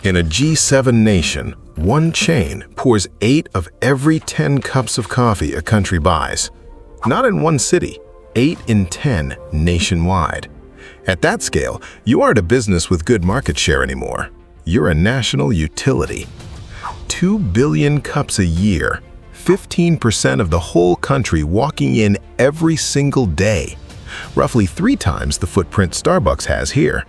In a G7 nation, one chain pours 8 of every 10 cups of coffee a country buys. Not in one city, 8 in 10 nationwide. At that scale, you aren't a business with good market share anymore. You're a national utility. 2 billion cups a year, 15% of the whole country walking in every single day. Roughly 3 times the footprint Starbucks has here.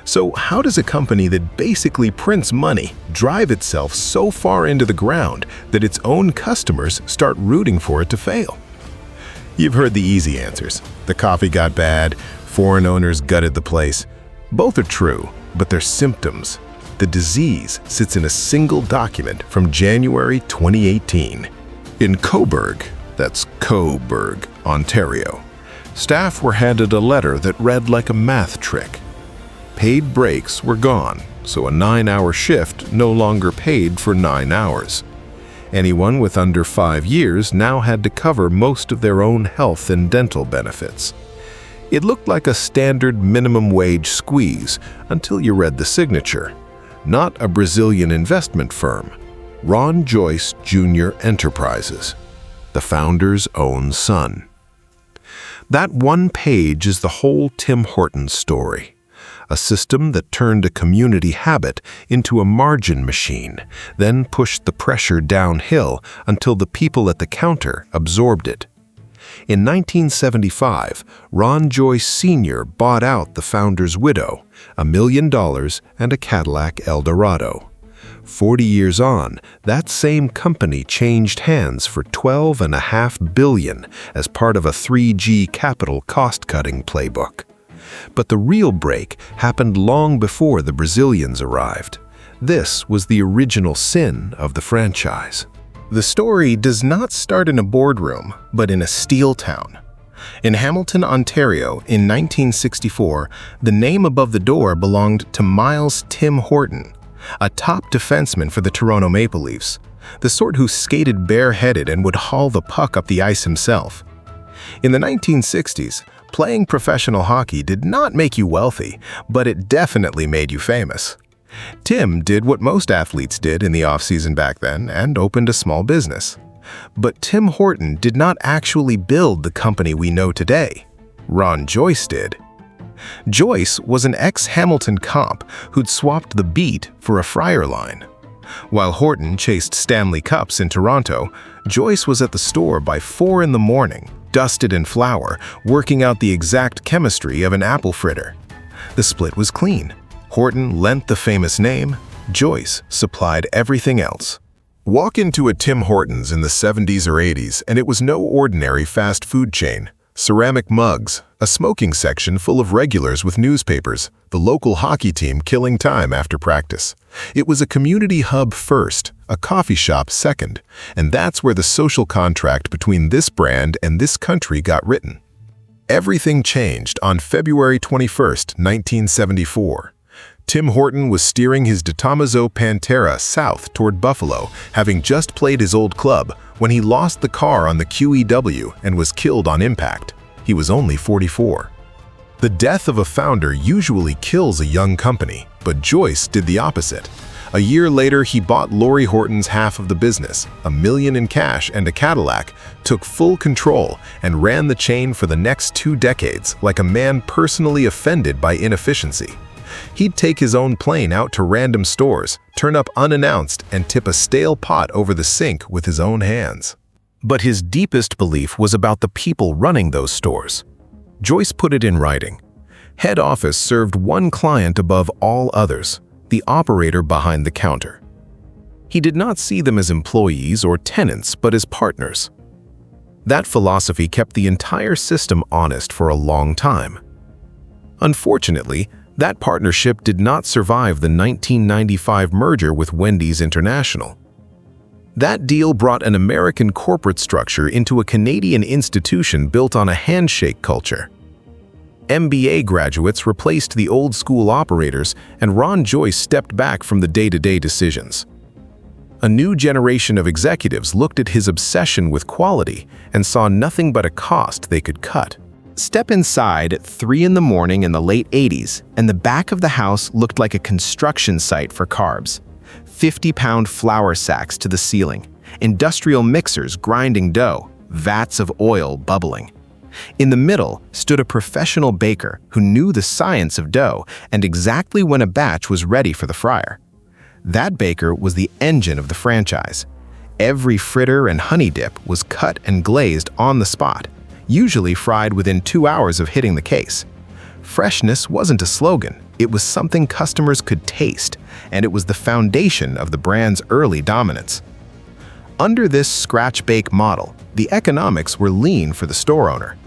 So how does a company that basically prints money drive itself so far into the ground that its own customers start rooting for it to fail? You've heard the easy answers. The coffee got bad, foreign owners gutted the place. Both are true, but they're symptoms. The disease sits in a single document from January 2018. In Coburg, that's Coburg, Ontario, staff were handed a letter that read like a math trick. Paid breaks were gone, so a 9-hour shift no longer paid for 9 hours. Anyone with under 5 years now had to cover most of their own health and dental benefits. It looked like a standard minimum wage squeeze until you read the signature. Not a Brazilian investment firm, Ron Joyce Jr. Enterprises, the founder's own son. That one page is the whole Tim Hortons story. A system that turned a community habit into a margin machine, then pushed the pressure downhill until the people at the counter absorbed it. In 1975, Ron Joyce Sr. bought out the founder's widow, $1 million and a Cadillac Eldorado. 40 years on, that same company changed hands for $12.5 billion as part of a 3G capital cost-cutting playbook. But the real break happened long before the Brazilians arrived. This was the original sin of the franchise. The story does not start in a boardroom, but in a steel town. In Hamilton, Ontario, in 1964, the name above the door belonged to Miles Tim Horton, a top defenseman for the Toronto Maple Leafs, the sort who skated bareheaded and would haul the puck up the ice himself. In the 1960s, playing professional hockey did not make you wealthy, but it definitely made you famous. Tim did what most athletes did in the off-season back then and opened a small business. But Tim Horton did not actually build the company we know today. Ron Joyce did. Joyce was an ex-Hamilton cop who'd swapped the beat for a fryer line. While Horton chased Stanley Cups in Toronto, Joyce was at the store by 4 in the morning, dusted in flour, working out the exact chemistry of an apple fritter. The split was clean. Horton lent the famous name, Joyce supplied everything else. Walk into a Tim Hortons in the 70s or 80s and it was no ordinary fast food chain. Ceramic mugs, a smoking section full of regulars with newspapers, the local hockey team killing time after practice. It was a community hub first, a coffee shop second, and that's where the social contract between this brand and this country got written. Everything changed on February 21, 1974. Tim Horton was steering his DeTomaso Pantera south toward Buffalo, having just played his old club, when he lost the car on the QEW and was killed on impact. He was only 44. The death of a founder usually kills a young company, but Joyce did the opposite. A year later, he bought Lori Horton's half of the business, $1 million in cash and a Cadillac, took full control, and ran the chain for the next 2 decades like a man personally offended by inefficiency. He'd take his own plane out to random stores, turn up unannounced, and tip a stale pot over the sink with his own hands. But his deepest belief was about the people running those stores. Joyce put it in writing. Head office served one client above all others, the operator behind the counter. He did not see them as employees or tenants, but as partners. That philosophy kept the entire system honest for a long time. Unfortunately, that partnership did not survive the 1995 merger with Wendy's International. That deal brought an American corporate structure into a Canadian institution built on a handshake culture. MBA graduates replaced the old-school operators, and Ron Joyce stepped back from the day-to-day decisions. A new generation of executives looked at his obsession with quality and saw nothing but a cost they could cut. Step inside at 3 in the morning in the late 80s, and the back of the house looked like a construction site for carbs. 50-pound flour sacks to the ceiling, industrial mixers grinding dough, vats of oil bubbling. In the middle stood a professional baker who knew the science of dough and exactly when a batch was ready for the fryer. That baker was the engine of the franchise. Every fritter and honey dip was cut and glazed on the spot, usually fried within 2 hours of hitting the case. Freshness wasn't a slogan, it was something customers could taste, and it was the foundation of the brand's early dominance. Under this scratch-bake model, the economics were lean for the store owner.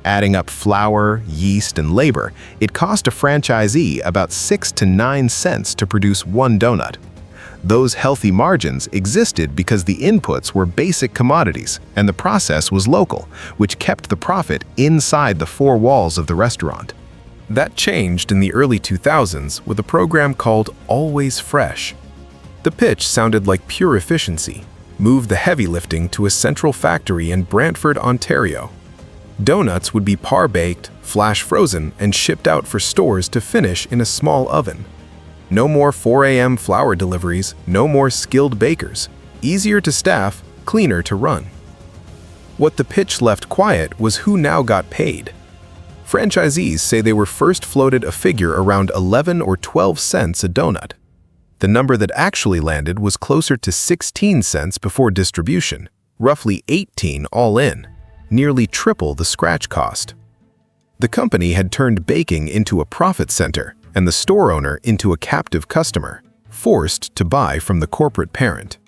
Adding up flour, yeast, and labor, it cost a franchisee about 6 to 9 cents to produce one donut. Those healthy margins existed because the inputs were basic commodities and the process was local, which kept the profit inside the four walls of the restaurant. That changed in the early 2000s with a program called Always Fresh. The pitch sounded like pure efficiency. Move the heavy lifting to a central factory in Brantford, Ontario. Donuts would be par-baked, flash-frozen, and shipped out for stores to finish in a small oven. No more 4 a.m. flour deliveries, no more skilled bakers. Easier to staff, cleaner to run. What the pitch left quiet was who now got paid. Franchisees say they were first floated a figure around 11 or 12 cents a donut. The number that actually landed was closer to 16 cents before distribution, roughly 18 all in, nearly triple the scratch cost. The company had turned baking into a profit center and the store owner into a captive customer, forced to buy from the corporate parent.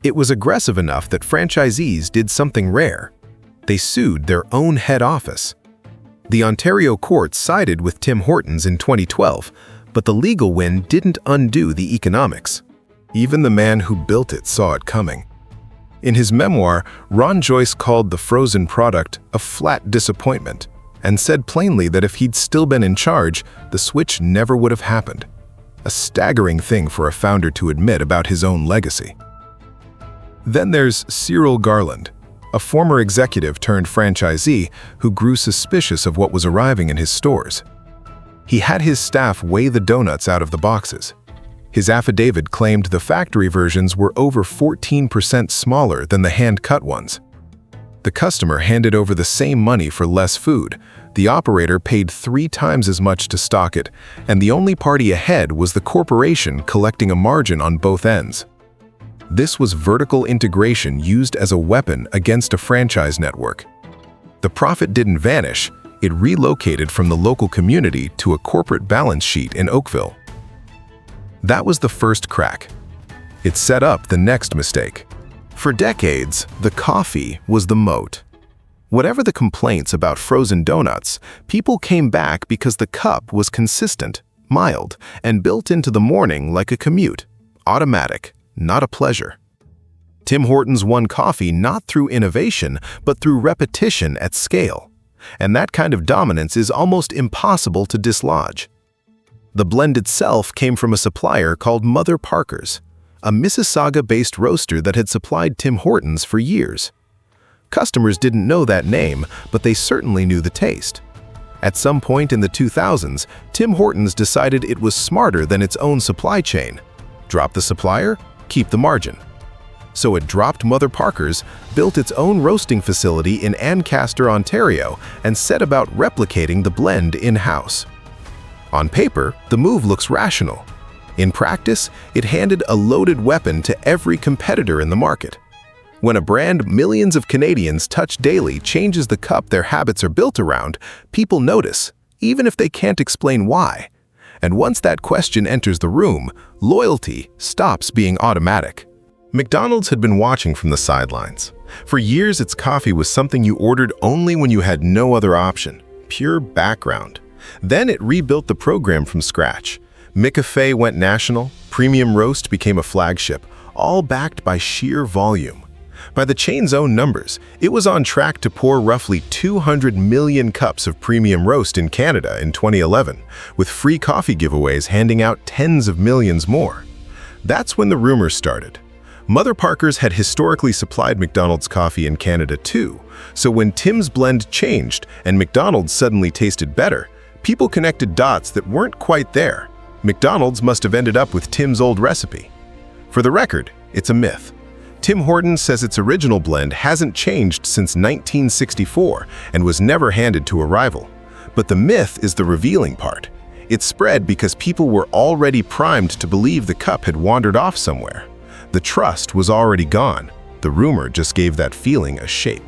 It was aggressive enough that franchisees did something rare. They sued their own head office. The Ontario court sided with Tim Hortons in 2012, but the legal win didn't undo the economics. Even the man who built it saw it coming. In his memoir, Ron Joyce called the frozen product a flat disappointment and said plainly that if he'd still been in charge, the switch never would have happened. A staggering thing for a founder to admit about his own legacy. Then there's Cyril Garland, a former executive turned franchisee who grew suspicious of what was arriving in his stores. He had his staff weigh the donuts out of the boxes. His affidavit claimed the factory versions were over 14% smaller than the hand-cut ones. The customer handed over the same money for less food. The operator paid 3 times as much to stock it, and the only party ahead was the corporation collecting a margin on both ends. This was vertical integration used as a weapon against a franchise network. The profit didn't vanish, it relocated from the local community to a corporate balance sheet in Oakville. That was the first crack. It set up the next mistake. For decades, the coffee was the moat. Whatever the complaints about frozen donuts, people came back because the cup was consistent, mild, and built into the morning like a commute. Automatic, not a pleasure. Tim Hortons won coffee not through innovation, but through repetition at scale. And that kind of dominance is almost impossible to dislodge. The blend itself came from a supplier called Mother Parkers, a Mississauga-based roaster that had supplied Tim Hortons for years. Customers didn't know that name, but they certainly knew the taste. At some point in the 2000s, Tim Hortons decided it was smarter than its own supply chain. Drop the supplier, keep the margin. So it dropped Mother Parkers, built its own roasting facility in Ancaster, Ontario, and set about replicating the blend in-house. On paper, the move looks rational. In practice, it handed a loaded weapon to every competitor in the market. When a brand millions of Canadians touch daily changes the cup their habits are built around, people notice, even if they can't explain why. And once that question enters the room, loyalty stops being automatic. McDonald's had been watching from the sidelines. For years, its coffee was something you ordered only when you had no other option, pure background. Then it rebuilt the program from scratch. McCafe went national, Premium Roast became a flagship, all backed by sheer volume. By the chain's own numbers, it was on track to pour roughly 200 million cups of Premium Roast in Canada in 2011, with free coffee giveaways handing out tens of millions more. That's when the rumors started. Mother Parkers had historically supplied McDonald's coffee in Canada too, so when Tim's blend changed and McDonald's suddenly tasted better, people connected dots that weren't quite there. McDonald's must have ended up with Tim's old recipe. For the record, it's a myth. Tim Horton says its original blend hasn't changed since 1964 and was never handed to a rival. But the myth is the revealing part. It spread because people were already primed to believe the cup had wandered off somewhere. The trust was already gone. The rumor just gave that feeling a shape.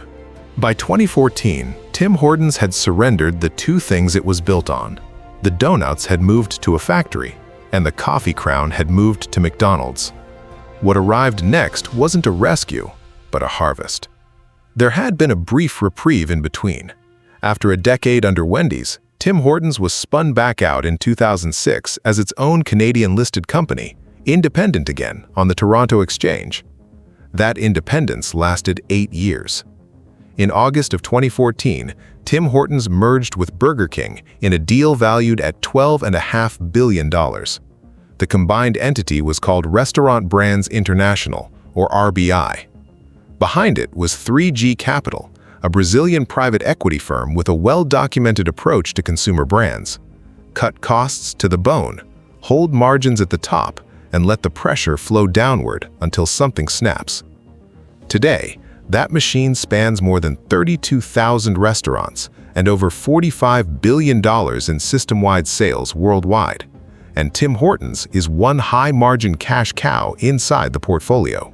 By 2014, Tim Hortons had surrendered the two things it was built on. The donuts had moved to a factory, and the coffee crown had moved to McDonald's. What arrived next wasn't a rescue, but a harvest. There had been a brief reprieve in between. After a decade under Wendy's, Tim Hortons was spun back out in 2006 as its own Canadian-listed company, independent again on the Toronto Exchange. That independence lasted 8 years. In August of 2014, Tim Hortons merged with Burger King in a deal valued at $12.5 billion. The combined entity was called Restaurant Brands International, or RBI. Behind it was 3G Capital, a Brazilian private equity firm with a well-documented approach to consumer brands. Cut costs to the bone, hold margins at the top, and let the pressure flow downward until something snaps. Today, that machine spans more than 32,000 restaurants and over $45 billion in system-wide sales worldwide. And Tim Hortons is one high-margin cash cow inside the portfolio.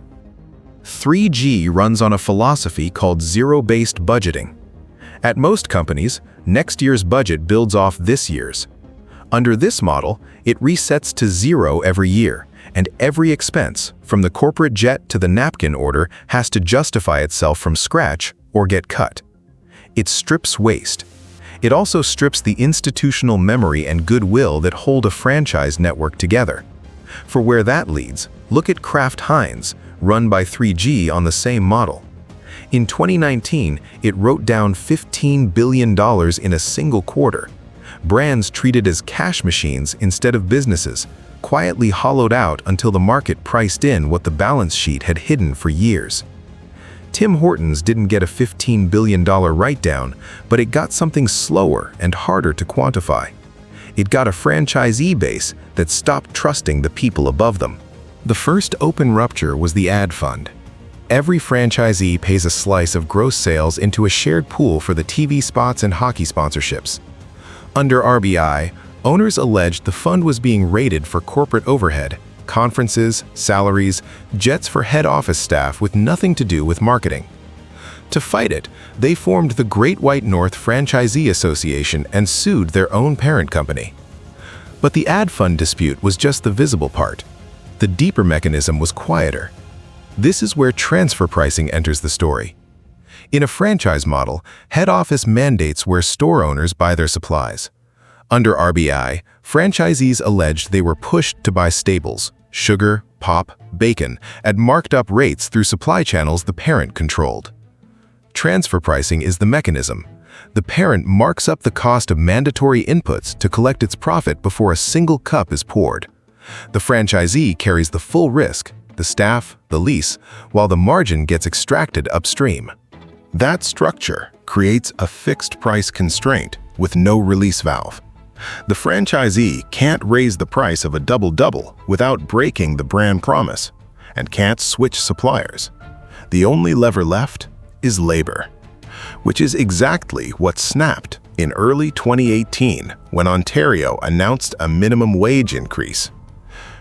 3G runs on a philosophy called zero-based budgeting. At most companies, next year's budget builds off this year's. Under this model, it resets to zero every year, and every expense, from the corporate jet to the napkin order, has to justify itself from scratch or get cut. It strips waste. It also strips the institutional memory and goodwill that hold a franchise network together. For where that leads, look at Kraft Heinz, run by 3G on the same model. In 2019, it wrote down $15 billion in a single quarter. Brands treated as cash machines instead of businesses, quietly hollowed out until the market priced in what the balance sheet had hidden for years. Tim Hortons didn't get a $15 billion write-down, but it got something slower and harder to quantify. It got a franchisee base that stopped trusting the people above them. The first open rupture was the ad fund. Every franchisee pays a slice of gross sales into a shared pool for the TV spots and hockey sponsorships. Under RBI, owners alleged the fund was being raided for corporate overhead, conferences, salaries, jets for head office staff with nothing to do with marketing. To fight it, they formed the Great White North Franchisee Association and sued their own parent company. But the ad fund dispute was just the visible part. The deeper mechanism was quieter. This is where transfer pricing enters the story. In a franchise model, head office mandates where store owners buy their supplies. Under RBI, franchisees alleged they were pushed to buy staples, sugar, pop, bacon, at marked-up rates through supply channels the parent controlled. Transfer pricing is the mechanism. The parent marks up the cost of mandatory inputs to collect its profit before a single cup is poured. The franchisee carries the full risk, the staff, the lease, while the margin gets extracted upstream. That structure creates a fixed price constraint with no release valve. The franchisee can't raise the price of a double-double without breaking the brand promise, and can't switch suppliers. The only lever left is labor, which is exactly what snapped in early 2018 when Ontario announced a minimum wage increase.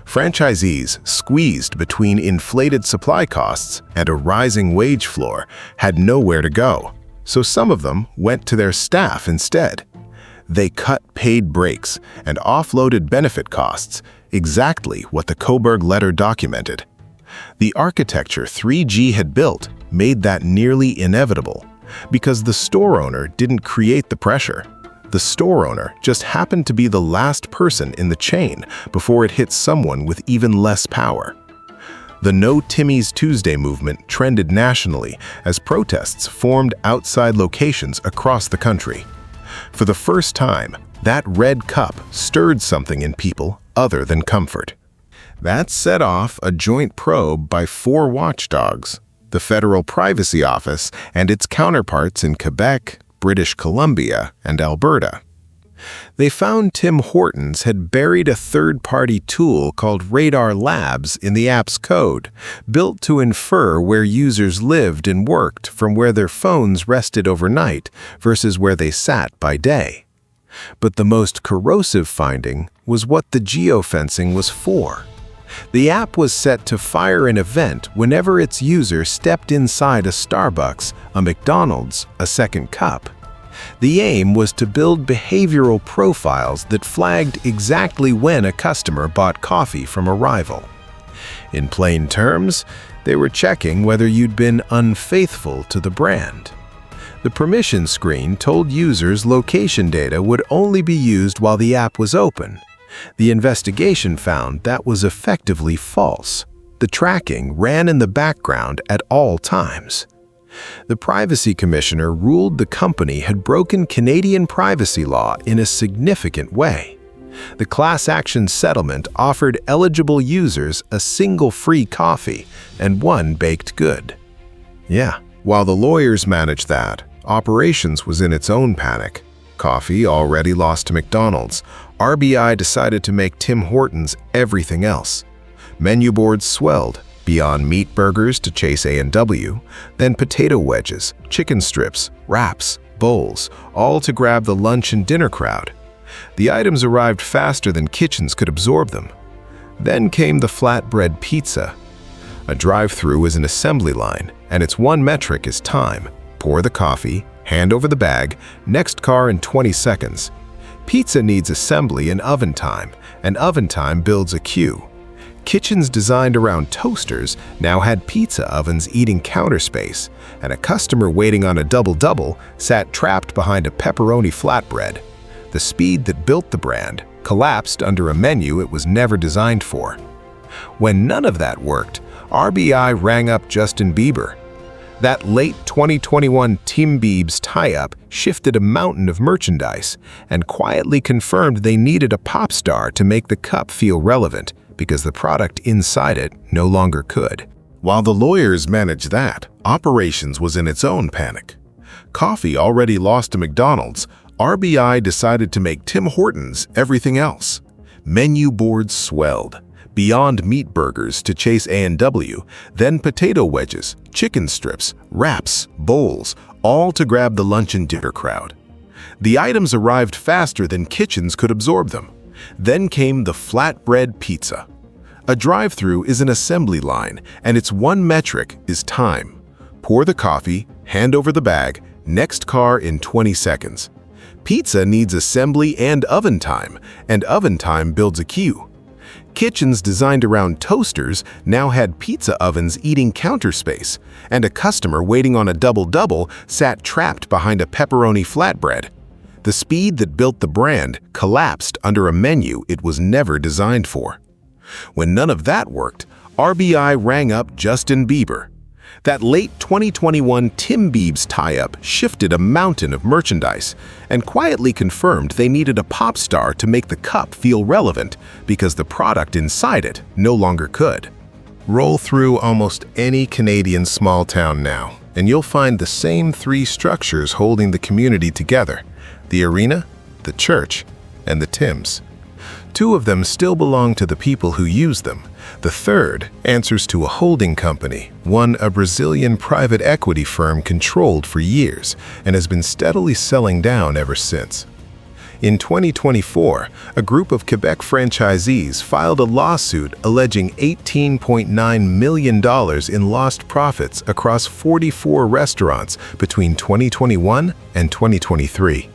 Franchisees, squeezed between inflated supply costs and a rising wage floor, had nowhere to go, so some of them went to their staff instead. They cut paid breaks and offloaded benefit costs, exactly what the Coburg letter documented. The architecture 3G had built made that nearly inevitable, because the store owner didn't create the pressure. The store owner just happened to be the last person in the chain before it hit someone with even less power. The No Timmy's Tuesday movement trended nationally as protests formed outside locations across the country. For the first time, that red cup stirred something in people other than comfort. That set off a joint probe by 4 watchdogs, the Federal Privacy Office and its counterparts in Quebec, British Columbia, and Alberta. They found Tim Hortons had buried a third-party tool called Radar Labs in the app's code, built to infer where users lived and worked from where their phones rested overnight versus where they sat by day. But the most corrosive finding was what the geofencing was for. The app was set to fire an event whenever its user stepped inside a Starbucks, a McDonald's, a second cup. The aim was to build behavioral profiles that flagged exactly when a customer bought coffee from a rival. In plain terms, they were checking whether you'd been unfaithful to the brand. The permission screen told users location data would only be used while the app was open. The investigation found that was effectively false. The tracking ran in the background at all times. The Privacy Commissioner ruled the company had broken Canadian privacy law in a significant way. The class action settlement offered eligible users a single free coffee and 1 baked good. Yeah, while the lawyers managed that, operations was in its own panic. Coffee already lost to McDonald's. RBI decided to make Tim Hortons everything else. Menu boards swelled, beyond meat burgers to chase A&W, then potato wedges, chicken strips, wraps, bowls, all to grab the lunch and dinner crowd. The items arrived faster than kitchens could absorb them. Then came the flatbread pizza. A drive-through is an assembly line, and its one metric is time. Pour the coffee, hand over the bag, next car in 20 seconds. Pizza needs assembly and oven time builds a queue. Kitchens designed around toasters now had pizza ovens eating counter space, and a customer waiting on a double-double sat trapped behind a pepperoni flatbread. The speed that built the brand collapsed under a menu it was never designed for. When none of that worked, RBI rang up Justin Bieber. That late 2021 Tim Biebs tie-up shifted a mountain of merchandise and quietly confirmed they needed a pop star to make the cup feel relevant, because the product inside it no longer could. While the lawyers managed that, operations was in its own panic. Coffee already lost to McDonald's, RBI decided to make Tim Hortons everything else. Menu boards swelled, beyond meat burgers to chase A&W, then potato wedges, chicken strips, wraps, bowls, all to grab the lunch and dinner crowd. The items arrived faster than kitchens could absorb them. Then came the flatbread pizza. A drive-through is an assembly line, and its one metric is time. Pour the coffee, hand over the bag, next car in 20 seconds. Pizza needs assembly and oven time builds a queue. Kitchens designed around toasters now had pizza ovens eating counter space, and a customer waiting on a double-double sat trapped behind a pepperoni flatbread. The speed that built the brand collapsed under a menu it was never designed for. When none of that worked, RBI rang up Justin Bieber. That late 2021 Tim Biebs tie-up shifted a mountain of merchandise and quietly confirmed they needed a pop star to make the cup feel relevant because the product inside it no longer could. Roll through almost any Canadian small town now, and you'll find the same 3 structures holding the community together: the arena, the church, and the Tims. 2 of them still belong to the people who use them. The third answers to a holding company, one a Brazilian private equity firm controlled for years and has been steadily selling down ever since. In 2024, a group of Quebec franchisees filed a lawsuit alleging $18.9 million in lost profits across 44 restaurants between 2021 and 2023.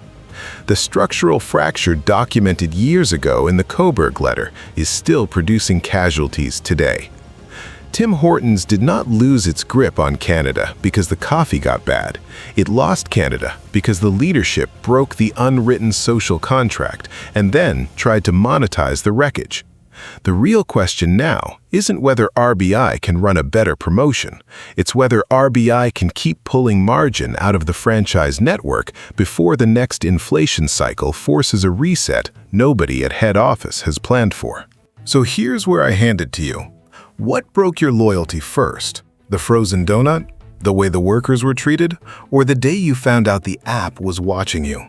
The structural fracture documented years ago in the Coburg letter is still producing casualties today. Tim Hortons did not lose its grip on Canada because the coffee got bad. It lost Canada because the leadership broke the unwritten social contract and then tried to monetize the wreckage. The real question now isn't whether RBI can run a better promotion. It's whether RBI can keep pulling margin out of the franchise network before the next inflation cycle forces a reset nobody at head office has planned for. So here's where I hand it to you. What broke your loyalty first? The frozen donut? The way the workers were treated? Or the day you found out the app was watching you?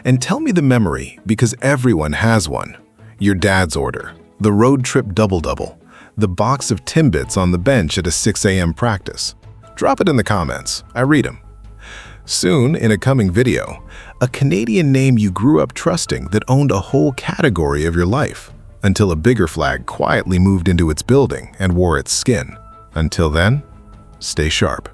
And tell me the memory, because everyone has one. Your dad's order, the road trip double-double, the box of Timbits on the bench at a 6 a.m. practice. Drop it in the comments. I read them. Soon, in a coming video, a Canadian name you grew up trusting that owned a whole category of your life, until a bigger flag quietly moved into its building and wore its skin. Until then, stay sharp.